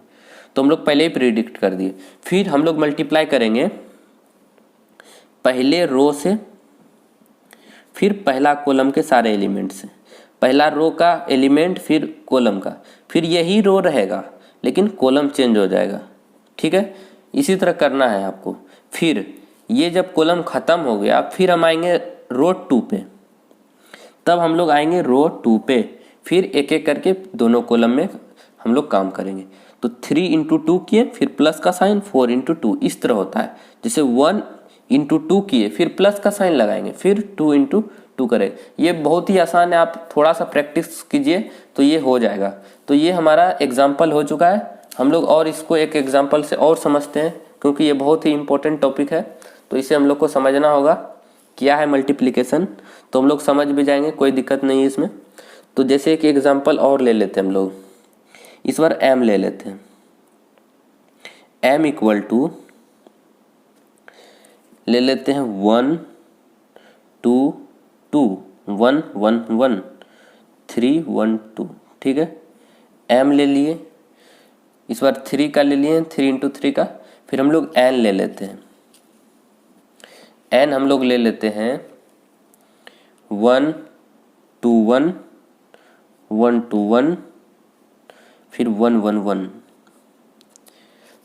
तो हम लोग पहले ही प्रिडिक्ट कर दिए। फिर हम लोग मल्टीप्लाई करेंगे पहले रो से, फिर पहला कॉलम के सारे एलिमेंट से, पहला रो का एलिमेंट फिर कॉलम का, फिर यही रो रहेगा लेकिन कॉलम चेंज हो जाएगा। ठीक है, इसी तरह करना है आपको। फिर ये जब कॉलम ख़त्म हो गया, फिर हम आएंगे रो 2 पे, तब हम लोग आएंगे रो 2 पे, फिर एक एक करके दोनों कॉलम में हम लोग काम करेंगे। तो 3 इंटू 2 किए, फिर प्लस का साइन 4 इंटू 2, इस तरह होता है। जैसे 1 इंटू 2 किए, फिर प्लस का साइन लगाएंगे, फिर 2 इंटू 2 करेंगे। ये बहुत ही आसान है, आप थोड़ा सा प्रैक्टिस कीजिए तो ये हो जाएगा। तो ये हमारा एग्जाम्पल हो चुका है। हम लोग और इसको एक एग्जाम्पल से और समझते हैं, क्योंकि ये बहुत ही इंपॉर्टेंट टॉपिक है। तो इसे हम लोग को समझना होगा क्या है मल्टीप्लिकेशन, तो हम लोग समझ भी जाएंगे, कोई दिक्कत नहीं है इसमें। तो जैसे एक एग्जाम्पल और ले लेते हैं हम लोग, इस बार m ले लेते हैं। m इक्वल टू ले लेते हैं 1 2 2 1 1 1 3 1 2, ठीक है। m ले लिए, इस बार 3 का ले लिए, 3 इंटू 3 का। फिर हम लोग n ले लेते हैं, n हम लोग ले लेते हैं 1 2 1 1 2 1 फिर 1 1 1।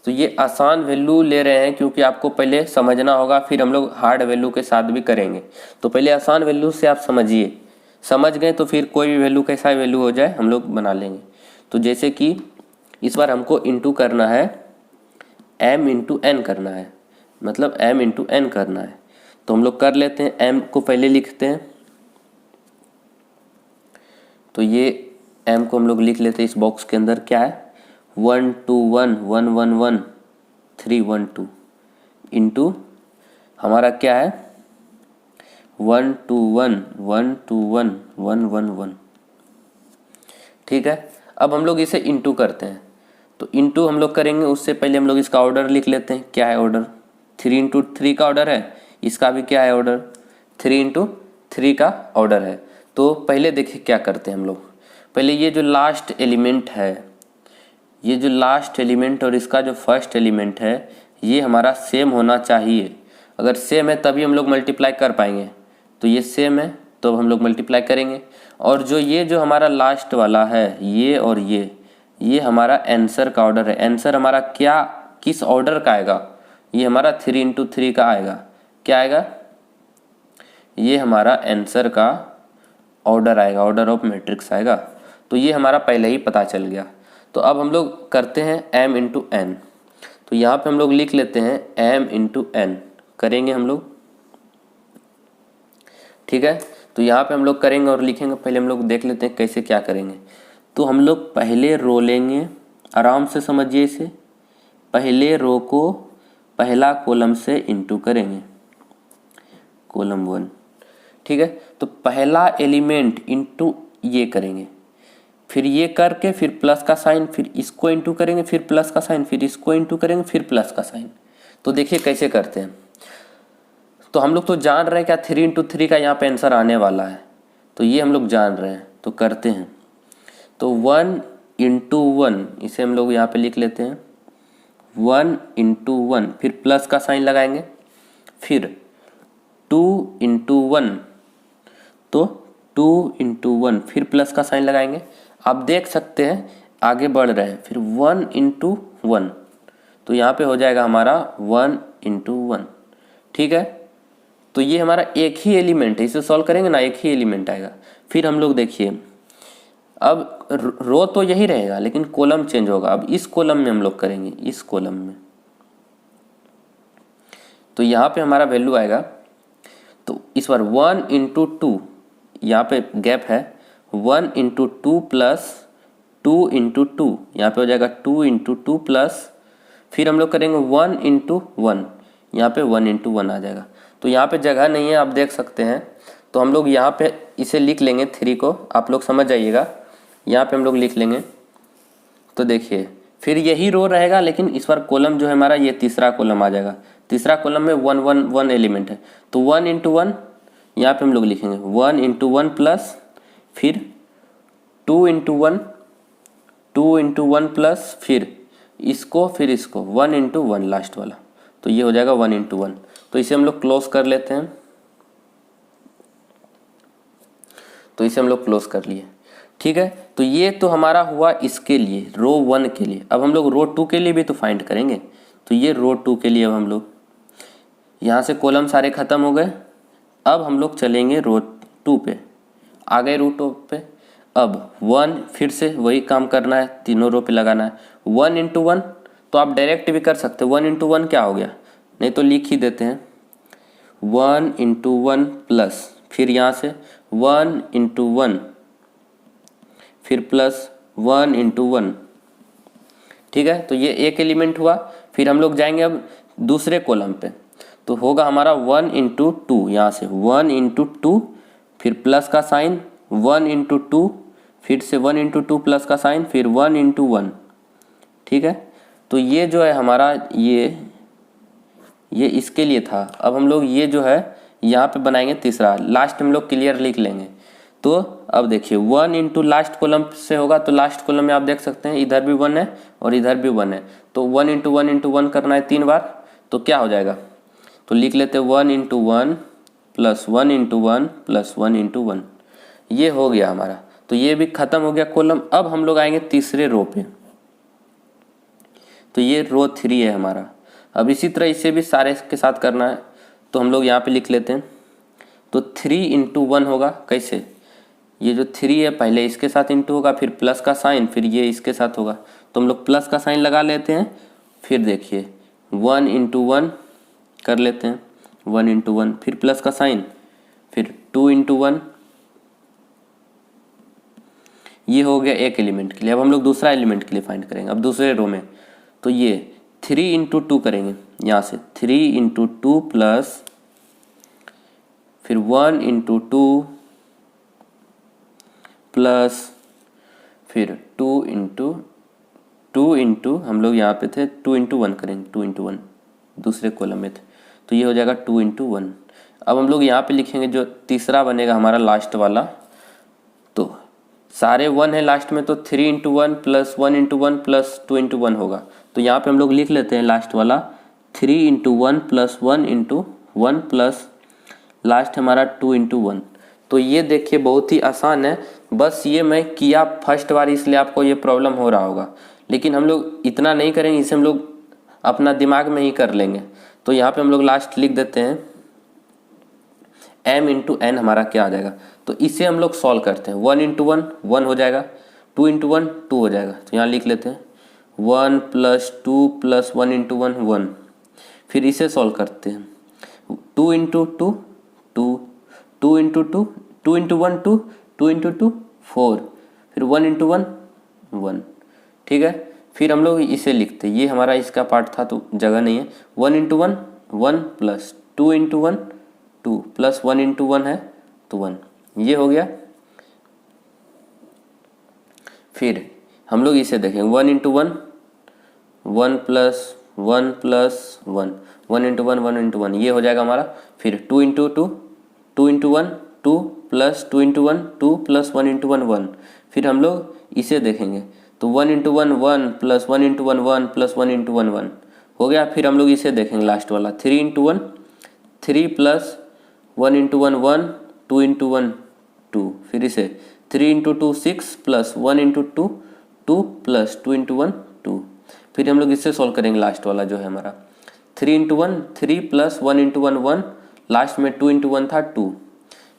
तो ये आसान वैल्यू ले रहे हैं क्योंकि आपको पहले समझना होगा, फिर हम लोग हार्ड वैल्यू के साथ भी करेंगे। तो पहले आसान वैल्यू से आप समझिए, समझ गए तो फिर कोई भी वैल्यू कैसा वैल्यू हो जाए हम लोग बना लेंगे। तो जैसे कि इस बार हमको इंटू करना है, m इंटू n करना है, मतलब m इंटू n करना है। तो हम लोग कर लेते हैं, m को पहले लिखते हैं। तो ये m को हम लोग लिख लेते हैं इस बॉक्स के अंदर, क्या है 1 2 1 1 1 1 3 1 2 इंटू हमारा क्या है 1 2 1 1 2 1 1 1 1। ठीक है, अब हम लोग इसे इंटू करते हैं। तो इंटू हम लोग करेंगे, उससे पहले हम लोग इसका ऑर्डर लिख लेते हैं। क्या है ऑर्डर, 3 इंटू 3 का ऑर्डर है, इसका भी क्या है ऑर्डर 3 इंटू 3 का ऑर्डर है। तो पहले देखिए क्या करते हैं हम लोग, पहले ये जो लास्ट एलिमेंट है, ये जो लास्ट एलिमेंट और इसका जो फर्स्ट एलिमेंट है, ये हमारा सेम होना चाहिए। अगर सेम है तभी हम लोग मल्टीप्लाई कर पाएंगे। तो ये सेम है तो हम लोग मल्टीप्लाई करेंगे। और जो ये जो हमारा लास्ट वाला है, ये और ये हमारा आंसर का ऑर्डर है। आंसर हमारा क्या किस ऑर्डर का आएगा, ये हमारा 3 इंटू 3 का आएगा। क्या आएगा, ये हमारा आंसर का ऑर्डर आएगा, ऑर्डर ऑफ मैट्रिक्स आएगा। तो ये हमारा पहले ही पता चल गया। तो अब हम लोग करते हैं m इंटू एन। तो यहाँ पे हम लोग लिख लेते हैं m इंटू एन करेंगे हम लोग, ठीक है। तो यहाँ पे हम लोग करेंगे और लिखेंगे, पहले हम लोग देख लेते हैं कैसे क्या करेंगे। तो हम लोग पहले रो लेंगे, आराम से समझिए इसे, पहले रो को पहला कॉलम से इंटू करेंगे, कॉलम 1, ठीक है। तो पहला एलिमेंट इंटू ये करेंगे, फिर ये करके फिर प्लस का साइन, फिर इसको इंटू करेंगे, फिर प्लस का साइन, फिर इसको इंटू करेंगे, फिर प्लस का साइन। तो देखिए कैसे करते हैं। तो हम लोग तो जान रहे हैं क्या 3 इंटू 3 का यहाँ पे आंसर आने वाला है, तो ये हम लोग जान रहे हैं, तो करते हैं। तो 1 इंटू 1 इसे हम लोग यहाँ पे लिख लेते हैं 1 इंटू 1, फिर प्लस का साइन लगाएंगे, फिर 2 इंटू 1, तो 2 इंटू 1 फिर प्लस का साइन लगाएंगे। आप देख सकते हैं आगे बढ़ रहे हैं, फिर 1 इंटू 1, तो यहाँ पे हो जाएगा हमारा 1 इंटू 1, ठीक है। तो ये हमारा एक ही एलिमेंट है, इसे सॉल्व करेंगे ना एक ही एलिमेंट आएगा। फिर हम लोग देखिए, अब रो तो यही रहेगा लेकिन कॉलम चेंज होगा। अब इस कॉलम में हम लोग करेंगे, इस कॉलम में, तो यहाँ पे हमारा वैल्यू आएगा, तो इस बार 1 इंटू 2, यहाँ पे गैप है, 1 इंटू 2 प्लस 2 इंटू 2, यहाँ पे हो जाएगा 2 इंटू 2 प्लस, फिर हम लोग करेंगे 1 इंटू 1, यहाँ पे 1 इंटू 1 आ जाएगा। तो यहाँ पे जगह नहीं है, आप देख सकते हैं, तो हम लोग यहाँ पे इसे लिख लेंगे 3 को, आप लोग समझ जाइएगा, यहाँ पे हम लोग लिख लेंगे। तो देखिए फिर यही रो रहेगा, लेकिन इस बार कॉलम जो है हमारा ये तीसरा कॉलम आ जाएगा। तीसरा कॉलम में 1 1 1 एलिमेंट है, तो 1 इंटू 1 यहाँ पे हम लोग लिखेंगे 1 इंटू 1 प्लस, फिर 2 इंटू 1, 2 इंटू 1 प्लस, फिर इसको 1 इंटू 1 लास्ट वाला, तो ये हो जाएगा 1 इंटू 1। तो इसे हम लोग क्लोज कर लेते हैं, तो इसे हम लोग क्लोज कर लिए, ठीक है। तो ये तो हमारा हुआ इसके लिए, रो 1 के लिए। अब हम लोग रो 2 के लिए भी तो फाइंड करेंगे। तो ये रो 2 के लिए अब हम लोग यहाँ से कॉलम सारे ख़त्म हो गए। अब हम लोग चलेंगे रो 2 पे, आ गए रो 2 पे। अब 1 फिर से वही काम करना है, तीनों रो पे लगाना है। 1 इंटू 1 तो आप डायरेक्ट भी कर सकते हो, 1 इंटू 1 क्या हो गया, नहीं तो लिख ही देते हैं 1 इंटू 1 प्लस, फिर यहाँ से 1 इंटू 1, फिर प्लस 1 इंटू 1, ठीक है। तो ये एक एलिमेंट हुआ। फिर हम लोग जाएंगे अब दूसरे कॉलम पे, तो होगा हमारा 1 इंटू 2, यहाँ से 1 इंटू 2, फिर प्लस का साइन, 1 इंटू 2, फिर से 1 इंटू 2 प्लस का साइन, फिर 1 इंटू 1, ठीक है। तो ये जो है हमारा ये इसके लिए था। अब हम लोग ये जो है यहाँ पे बनाएंगे तीसरा, लास्ट हम लोग क्लियर लिख लेंगे। तो अब देखिए 1 इंटू लास्ट कॉलम से होगा, तो लास्ट कॉलम में आप देख सकते हैं इधर भी 1 है और इधर भी 1 है, तो 1 इंटू 1 इंटू 1 करना है 3 बार, तो क्या हो जाएगा, तो लिख लेते हैं 1 into 1 plus 1 into 1 plus 1 into 1, ये हो गया हमारा। तो ये भी ख़त्म हो गया कॉलम। अब हम लोग आएंगे तीसरे रो पे, तो ये रो 3 है हमारा। अब इसी तरह इसे भी सारे के साथ करना है, तो हम लोग यहाँ पे लिख लेते हैं। तो 3 इंटू 1 होगा, कैसे, ये जो 3 है पहले इसके साथ इंटू होगा, फिर प्लस का साइन, फिर ये इसके साथ होगा, तो हम लोग प्लस का साइन लगा लेते हैं। फिर देखिए 1 इंटू 1 कर लेते हैं, 1 इंटू 1, फिर प्लस का साइन, फिर 2 इंटू 1, ये हो गया एक एलिमेंट के लिए। अब हम लोग दूसरा एलिमेंट के लिए फाइंड करेंगे, अब दूसरे रो में। तो ये 3 इंटू 2 करेंगे, यहाँ से 3 इंटू 2 प्लस, फिर 1 इंटू 2 प्लस, फिर 2 इंटू हम लोग यहाँ पे थे 2 इंटू 1 करेंगे, 2 इंटू 1 दूसरे कॉलम में थे, तो ये हो जाएगा 2 इंटू 1। अब हम लोग यहाँ पे लिखेंगे जो तीसरा बनेगा हमारा लास्ट वाला, तो सारे 1 है लास्ट में, तो 3 into 1 plus 1 into 1 plus 2 into 1 होगा। तो यहाँ पे हम लोग लिख लेते हैं लास्ट वाला 3 into 1 plus 1 into 1 plus last हमारा 2 इंटू 1। तो ये देखिए बहुत ही आसान है, बस ये मैं किया फर्स्ट बार इसलिए आपको ये प्रॉब्लम हो रहा होगा, लेकिन हम लोग इतना नहीं करेंगे, इसे हम लोग अपना दिमाग में ही कर लेंगे। तो यहाँ पे हम लोग लास्ट लिख देते हैं m इंटू एन हमारा क्या आ जाएगा, तो इसे हम लोग सॉल्व करते हैं। 1 इंटू 1 1 हो जाएगा, 2 इंटू 1 2 हो जाएगा, तो यहाँ लिख लेते हैं 1 प्लस 2 प्लस 1 इंटू 1 1। फिर इसे सॉल्व करते हैं 2 इंटू 2 2, 2 इंटू 2 2 इंटू 1 2, 2 इंटू 2 4, फिर 1 इंटू 1 1। ठीक है, फिर हम लोग इसे लिखते हैं, ये हमारा इसका पार्ट था तो जगह नहीं है। 1 into 1 1 plus 2 into 1 2 plus 1 into 1 है तो 1, ये हो गया। फिर हम लोग इसे देखें 1 into 1 1 plus 1 plus 1 1 into 1 1 into 1, ये हो जाएगा हमारा। फिर 2 into 2 2 into 1 2 plus 2 into 1 2 plus 1 into 1 1। फिर हम लोग इसे देखेंगे तो 1 into 1 1 plus 1 into 1 1 plus 1 into 1 1 हो गया। फिर हम लोग इसे देखेंगे लास्ट वाला 3 इंटू 1 3 प्लस 1 इंटू 1 1 2 इंटू 1 2, फिर इसे 3 into 2 6 plus 1 into 2 2 plus 2 into 1 2। फिर हम लोग इससे सॉल्व करेंगे लास्ट वाला जो है हमारा 3 इंटू 1 3 प्लस 1 इंटू 1 1, लास्ट में 2 इंटू 1 था 2,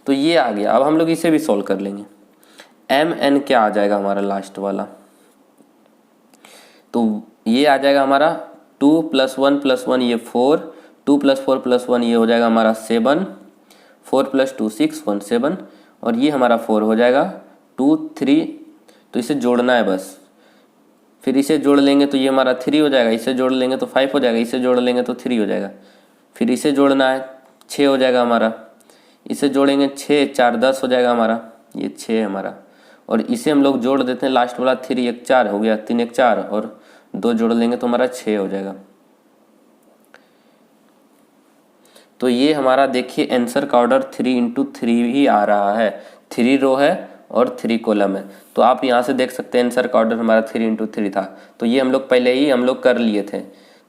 तो ये आ गया। अब हम लोग इसे भी सॉल्व कर लेंगे। एम एन क्या आ जाएगा हमारा लास्ट वाला, तो ये आ जाएगा हमारा 2 प्लस 1 ये 4, 2 प्लस 4 प्लस 1 ये हो जाएगा हमारा 7, 4 प्लस 2 6 1 7, और ये हमारा 4 हो जाएगा 2 3, तो इसे जोड़ना है बस। फिर इसे जोड़ लेंगे तो ये हमारा 3 हो जाएगा, इसे जोड़ लेंगे तो 5 हो जाएगा, इसे जोड़ लेंगे तो 3 हो जाएगा। फिर इसे जोड़ना है 6 हो जाएगा हमारा, इसे जोड़ेंगे 6 4 10 हो जाएगा हमारा, ये 6 है हमारा। और इसे हम लोग जोड़ देते हैं लास्ट वाला 3 1 4 हो गया, 3 1 4 और 2 जोड़ लेंगे तो हमारा 6 हो जाएगा। तो ये हमारा देखिए आंसर का ऑर्डर 3 इंटू 3 ही आ रहा है, 3 रो है और 3 कॉलम है। तो आप यहाँ से देख सकते हैं आंसर का ऑर्डर हमारा 3 इंटू 3 था, तो ये हम लोग पहले ही हम लोग कर लिए थे।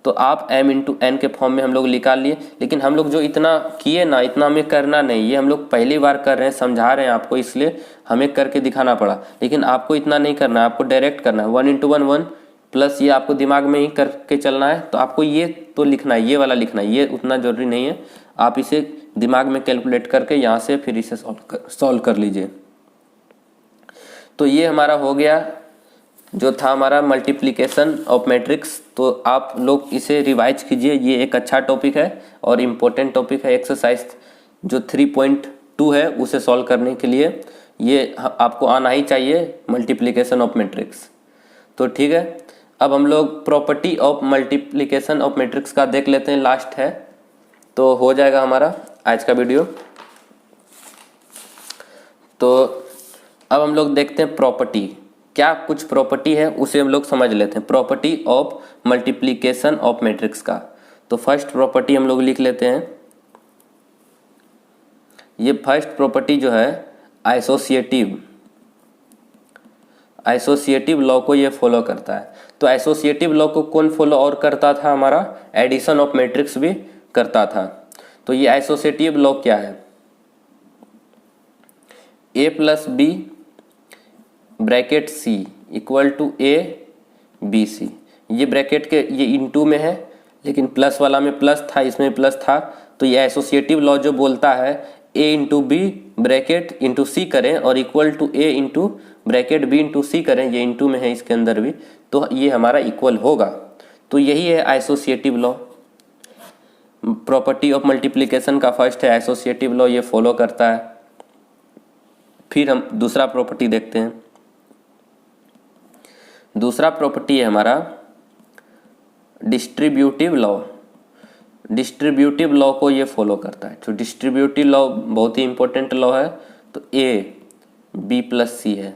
तो आप m इंटू एन के फॉर्म में हम लोग निकाल लिए, लेकिन हम लोग जो इतना किए ना, इतना हमें करना नहीं, ये हम लोग पहली बार कर रहे हैं, समझा रहे हैं आपको, इसलिए हमें करके दिखाना पड़ा। लेकिन आपको इतना नहीं करना है, आपको डायरेक्ट करना है 1 इंटू 1 1 प्लस ये आपको दिमाग में ही करके चलना है। तो आपको ये तो लिखना है, ये वाला लिखना है, ये उतना ज़रूरी नहीं है, आप इसे दिमाग में कैलकुलेट करके यहाँ से फिर इसे सॉल्व कर लीजिए। तो ये हमारा हो गया जो था हमारा मल्टीप्लिकेशन ऑफ मैट्रिक्स। तो आप लोग इसे रिवाइज कीजिए, ये एक अच्छा टॉपिक है और इम्पोर्टेंट टॉपिक है। एक्सरसाइज जो 3.2 है उसे सॉल्व करने के लिए ये आपको आना ही चाहिए, मल्टीप्लिकेशन ऑफ मैट्रिक्स। तो ठीक है, अब हम लोग property of multiplication of matrix का देख लेते हैं, लास्ट है तो हो जाएगा हमारा आज का वीडियो। तो अब हम लोग देखते हैं प्रॉपर्टी, क्या कुछ प्रॉपर्टी है उसे हम लोग समझ लेते हैं। Property of multiplication of matrix का, तो फर्स्ट प्रॉपर्टी हम लोग लिख लेते हैं। ये फर्स्ट प्रॉपर्टी जो है एसोसिएटिव लॉ को ये फॉलो करता है। तो एसोसिएटिव लॉ को कौन फॉलो और करता था, हमारा एडिशन ऑफ मैट्रिक्स भी करता था। तो ये एसोसिएटिव लॉ क्या है, a plus B bracket C equal to A B C. ये ब्रैकेट के ये इनटू में है, लेकिन प्लस वाला में प्लस था, इसमें प्लस था। तो ये एसोसिएटिव लॉ जो बोलता है a into B bracket into C करें और equal to a into bracket b into C करें, ये इंटू में है इसके अंदर भी, तो ये हमारा इक्वल होगा। तो यही है associative law. Property of multiplication का फर्स्ट है एसोसिएटिव लॉ, ये फॉलो करता है। फिर हम दूसरा प्रॉपर्टी देखते हैं। दूसरा प्रॉपर्टी है हमारा डिस्ट्रीब्यूटिव लॉ। डिस्ट्रीब्यूटिव लॉ को ये फॉलो करता है। तो डिस्ट्रीब्यूटिव लॉ बहुत ही इंपॉर्टेंट लॉ है। तो ए बी प्लस सी है,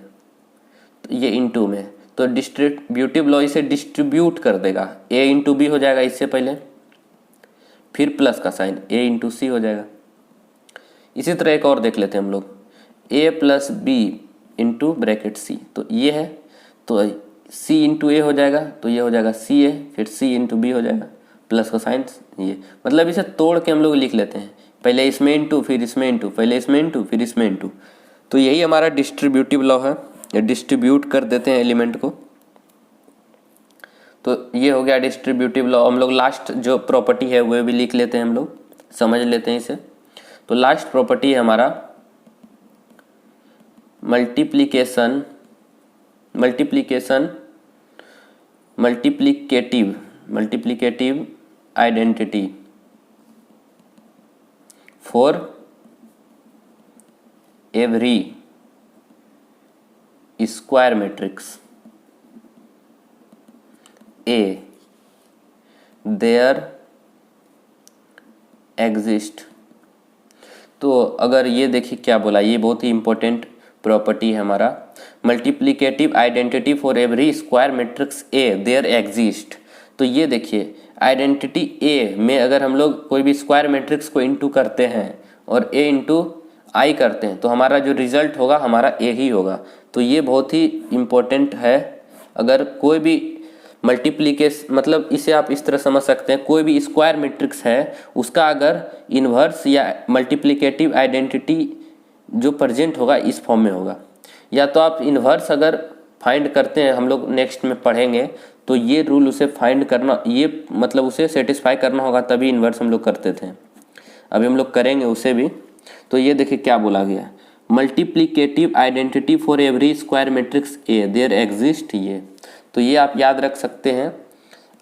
तो ये इंटू में, तो डिस्ट्रीब्यूटिव लॉ इसे डिस्ट्रीब्यूट कर देगा, ए इंटू बी हो जाएगा इससे पहले, फिर प्लस का साइन ए इंटू सी हो जाएगा। इसी तरह एक और देख लेते हैं हम लोग, A plus B into bracket C, तो ये है, तो सी इंटू ए हो जाएगा, तो ये हो जाएगा सी ए, फिर सी इंटू बी हो जाएगा, प्लस का साइन ये। मतलब इसे तोड़ के हम लोग लिख लेते हैं, पहले इसमें इंटू फिर इसमें इंटू, पहले इसमें इंटू फिर इसमें इंटू। तो यही हमारा डिस्ट्रीब्यूटिव लॉ है, डिस्ट्रीब्यूट कर देते हैं एलिमेंट को। तो ये हो गया डिस्ट्रीब्यूटिव लॉ। हम लोग लास्ट जो प्रॉपर्टी है वो भी लिख लेते हैं, हम लोग समझ लेते हैं इसे। तो लास्ट प्रॉपर्टी है हमारा multiplication multiplicative identity for every square matrix A there exist. तो अगर ये देखिए क्या बोला, ये बहुत ही इंपॉर्टेंट प्रॉपर्टी है हमारा, multiplicative identity for every square matrix A there exist. तो ये देखिए आइडेंटिटी ए में अगर हम लोग कोई भी स्क्वायर मैट्रिक्स को इंटू करते हैं और ए इंटू आई करते हैं तो हमारा जो रिजल्ट होगा हमारा ए ही होगा। तो ये बहुत ही इम्पोर्टेंट है। अगर कोई भी मल्टीप्लिकेशन, मतलब इसे आप इस तरह समझ सकते हैं, कोई भी स्क्वायर मैट्रिक्स है उसका अगर इन्वर्स या मल्टीप्लिकेटिव आइडेंटिटी जो प्रेजेंट होगा इस फॉर्म में होगा, या तो आप इन्वर्स अगर फाइंड करते हैं, हम लोग नेक्स्ट में पढ़ेंगे, तो ये रूल उसे फाइंड करना, ये मतलब उसे सेटिस्फाई करना होगा तभी इन्वर्स हम लोग करते थे। अभी हम लोग करेंगे उसे भी। तो ये देखिए क्या बोला गया, multiplicative identity for every square matrix A there exist. ये तो ये आप याद रख सकते हैं,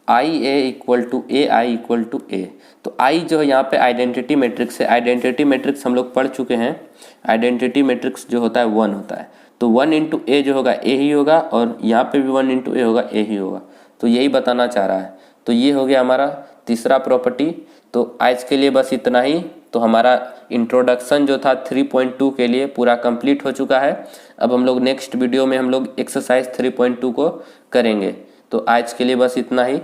I A equal to A, I equal to A. तो आई जो है यहाँ पे आइडेंटिटी मैट्रिक्स है। आइडेंटिटी मैट्रिक्स हम लोग पढ़ चुके हैं, आइडेंटिटी मैट्रिक्स जो होता है 1 होता है। तो 1 इंटू ए जो होगा ए ही होगा, और यहाँ पे भी 1 इंटू ए होगा ए ही होगा। तो यही बताना चाह रहा है। तो ये हो गया हमारा तीसरा प्रॉपर्टी। तो आज के लिए बस इतना ही। तो हमारा इंट्रोडक्शन जो था 3.2 के लिए पूरा कंप्लीट हो चुका है। अब हम लोग नेक्स्ट वीडियो में हम लोग एक्सरसाइज 3.2 को करेंगे। तो आज के लिए बस इतना ही।